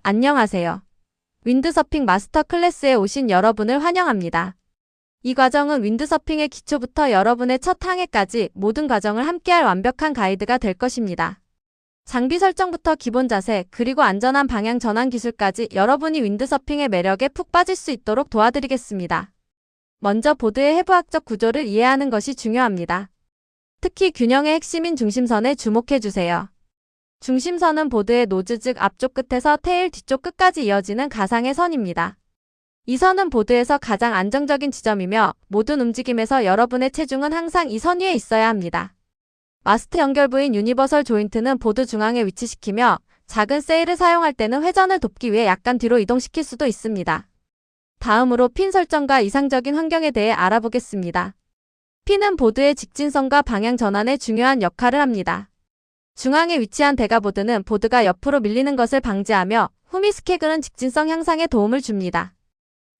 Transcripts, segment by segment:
안녕하세요. 윈드서핑 마스터 클래스에 오신 여러분을 환영합니다. 이 과정은 윈드서핑의 기초부터 여러분의 첫 항해까지 모든 과정을 함께할 완벽한 가이드가 될 것입니다. 장비 설정부터 기본 자세, 그리고 안전한 방향 전환 기술까지 여러분이 윈드서핑의 매력에 푹 빠질 수 있도록 도와드리겠습니다. 먼저 보드의 해부학적 구조를 이해하는 것이 중요합니다. 특히 균형의 핵심인 중심선에 주목해주세요. 중심선은 보드의 노즈 즉 앞쪽 끝에서 테일 뒤쪽 끝까지 이어지는 가상의 선입니다. 이 선은 보드에서 가장 안정적인 지점이며 모든 움직임에서 여러분의 체중은 항상 이 선 위에 있어야 합니다. 마스트 연결 부인 유니버설 조인트는 보드 중앙에 위치시키며 작은 세일을 사용할 때는 회전을 돕기 위해 약간 뒤로 이동시킬 수도 있습니다. 다음으로 핀 설정과 이상적인 환경에 대해 알아보겠습니다. 핀은 보드의 직진성과 방향 전환에 중요한 역할을 합니다. 중앙에 위치한 대가보드는 보드가 옆으로 밀리는 것을 방지하며 후미스케글은 직진성 향상에 도움을 줍니다.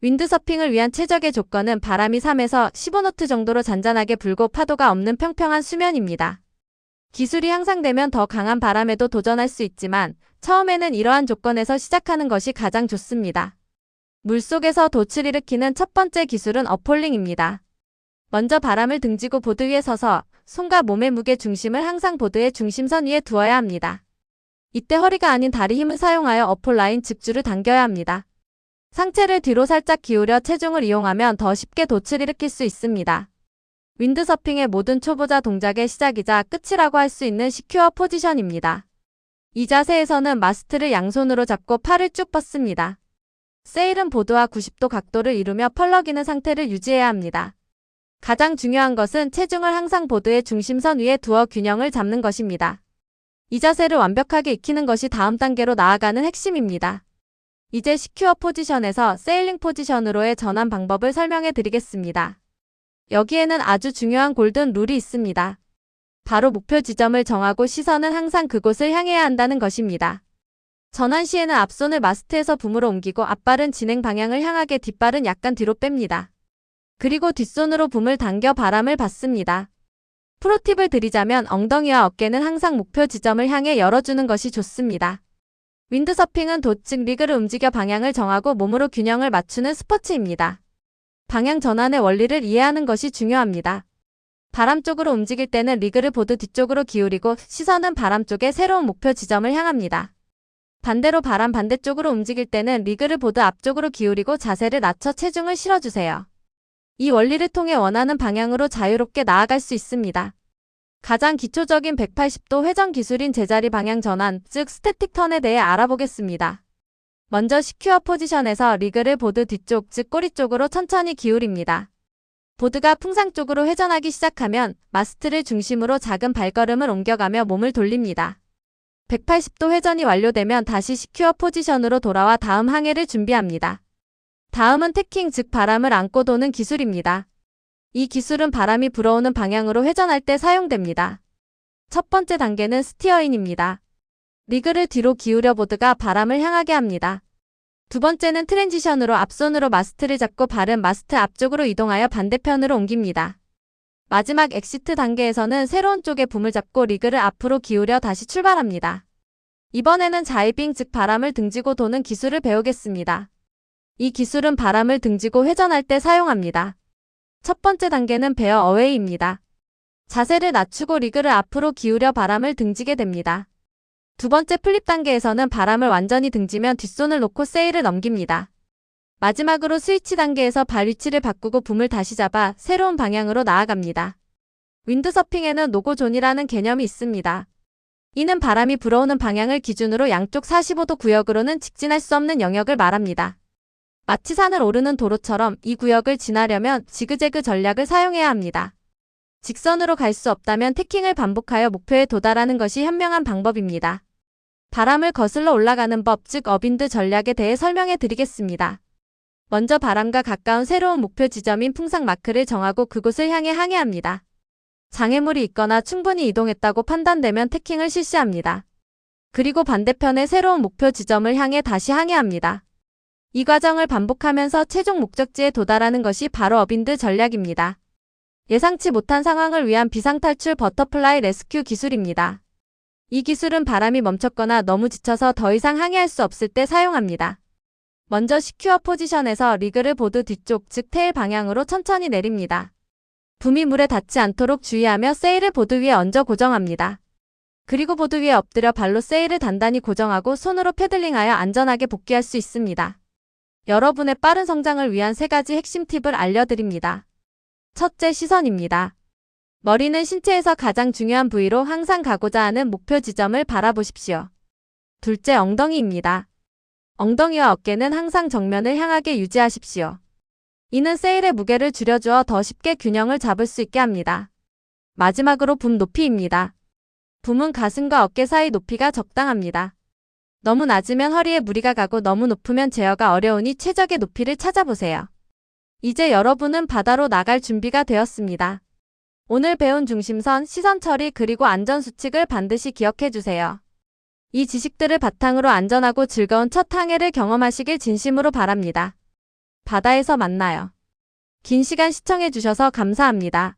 윈드서핑을 위한 최적의 조건은 바람이 3에서 15노트 정도로 잔잔하게 불고 파도가 없는 평평한 수면입니다. 기술이 향상되면 더 강한 바람에도 도전할 수 있지만 처음에는 이러한 조건에서 시작하는 것이 가장 좋습니다. 물속에서 돛을 일으키는 첫 번째 기술은 어폴링입니다. 먼저 바람을 등지고 보드 위에 서서 손과 몸의 무게 중심을 항상 보드의 중심선 위에 두어야 합니다. 이때 허리가 아닌 다리 힘을 사용하여 어폴 라인 즉 줄을 당겨야 합니다. 상체를 뒤로 살짝 기울여 체중을 이용하면 더 쉽게 돛을 일으킬 수 있습니다. 윈드서핑의 모든 초보자 동작의 시작이자 끝이라고 할 수 있는 시큐어 포지션입니다. 이 자세에서는 마스트를 양손으로 잡고 팔을 쭉 뻗습니다. 세일은 보드와 90도 각도를 이루며 펄럭이는 상태를 유지해야 합니다. 가장 중요한 것은 체중을 항상 보드의 중심선 위에 두어 균형을 잡는 것입니다. 이 자세를 완벽하게 익히는 것이 다음 단계로 나아가는 핵심입니다. 이제 시큐어 포지션에서 세일링 포지션으로의 전환 방법을 설명해 드리겠습니다. 여기에는 아주 중요한 골든 룰이 있습니다. 바로 목표 지점을 정하고 시선은 항상 그곳을 향해야 한다는 것입니다. 전환 시에는 앞손을 마스트에서 붐으로 옮기고 앞발은 진행 방향을 향하게 뒷발은 약간 뒤로 뺍니다. 그리고 뒷손으로 붐을 당겨 바람을 받습니다. 프로팁을 드리자면 엉덩이와 어깨는 항상 목표 지점을 향해 열어주는 것이 좋습니다. 윈드서핑은 돛 즉 리그를 움직여 방향을 정하고 몸으로 균형을 맞추는 스포츠입니다. 방향 전환의 원리를 이해하는 것이 중요합니다. 바람 쪽으로 움직일 때는 리그를 보드 뒤쪽으로 기울이고 시선은 바람 쪽의 새로운 목표 지점을 향합니다. 반대로 바람 반대쪽으로 움직일 때는 리그를 보드 앞쪽으로 기울이고 자세를 낮춰 체중을 실어주세요. 이 원리를 통해 원하는 방향으로 자유롭게 나아갈 수 있습니다. 가장 기초적인 180도 회전 기술인 제자리 방향 전환, 즉 스태틱 턴에 대해 알아보겠습니다. 먼저 시큐어 포지션에서 리그를 보드 뒤쪽, 즉 꼬리 쪽으로 천천히 기울입니다. 보드가 풍상 쪽으로 회전하기 시작하면 마스트를 중심으로 작은 발걸음을 옮겨가며 몸을 돌립니다. 180도 회전이 완료되면 다시 시큐어 포지션으로 돌아와 다음 항해를 준비합니다. 다음은 태킹 즉 바람을 안고 도는 기술입니다. 이 기술은 바람이 불어오는 방향으로 회전할 때 사용됩니다. 첫 번째 단계는 스티어인입니다. 리그를 뒤로 기울여 보드가 바람을 향하게 합니다. 두 번째는 트랜지션으로 앞손으로 마스트를 잡고 발은 마스트 앞쪽으로 이동하여 반대편으로 옮깁니다. 마지막 엑시트 단계에서는 새로운 쪽에 붐을 잡고 리그를 앞으로 기울여 다시 출발합니다. 이번에는 자이빙 즉 바람을 등지고 도는 기술을 배우겠습니다. 이 기술은 바람을 등지고 회전할 때 사용합니다. 첫 번째 단계는 베어 어웨이입니다. 자세를 낮추고 리그를 앞으로 기울여 바람을 등지게 됩니다. 두 번째 플립 단계에서는 바람을 완전히 등지면 뒷손을 놓고 세일을 넘깁니다. 마지막으로 스위치 단계에서 발 위치를 바꾸고 붐을 다시 잡아 새로운 방향으로 나아갑니다. 윈드서핑에는 노고존이라는 개념이 있습니다. 이는 바람이 불어오는 방향을 기준으로 양쪽 45도 구역으로는 직진할 수 없는 영역을 말합니다. 마치 산을 오르는 도로처럼 이 구역을 지나려면 지그재그 전략을 사용해야 합니다. 직선으로 갈 수 없다면 태킹을 반복하여 목표에 도달하는 것이 현명한 방법입니다. 바람을 거슬러 올라가는 법 즉 어빈드 전략에 대해 설명해 드리겠습니다. 먼저 바람과 가까운 새로운 목표 지점인 풍상 마크를 정하고 그곳을 향해 항해합니다. 장애물이 있거나 충분히 이동했다고 판단되면 태킹을 실시합니다. 그리고 반대편의 새로운 목표 지점을 향해 다시 항해합니다. 이 과정을 반복하면서 최종 목적지에 도달하는 것이 바로 어빈드 전략입니다. 예상치 못한 상황을 위한 비상탈출 버터플라이 레스큐 기술입니다. 이 기술은 바람이 멈췄거나 너무 지쳐서 더 이상 항해할 수 없을 때 사용합니다. 먼저 시큐어 포지션에서 리그를 보드 뒤쪽, 즉 테일 방향으로 천천히 내립니다. 붐이 물에 닿지 않도록 주의하며 세일을 보드 위에 얹어 고정합니다. 그리고 보드 위에 엎드려 발로 세일을 단단히 고정하고 손으로 패들링하여 안전하게 복귀할 수 있습니다. 여러분의 빠른 성장을 위한 3가지 핵심 팁을 알려드립니다. 첫째, 시선입니다. 머리는 신체에서 가장 중요한 부위로 항상 가고자 하는 목표 지점을 바라보십시오. 둘째, 엉덩이입니다. 엉덩이와 어깨는 항상 정면을 향하게 유지하십시오. 이는 세일의 무게를 줄여주어 더 쉽게 균형을 잡을 수 있게 합니다. 마지막으로 붐 높이입니다. 붐은 가슴과 어깨 사이 높이가 적당합니다. 너무 낮으면 허리에 무리가 가고 너무 높으면 제어가 어려우니 최적의 높이를 찾아보세요. 이제 여러분은 바다로 나갈 준비가 되었습니다. 오늘 배운 중심선, 시선 처리 그리고 안전수칙을 반드시 기억해주세요. 이 지식들을 바탕으로 안전하고 즐거운 첫 항해를 경험하시길 진심으로 바랍니다. 바다에서 만나요. 긴 시간 시청해주셔서 감사합니다.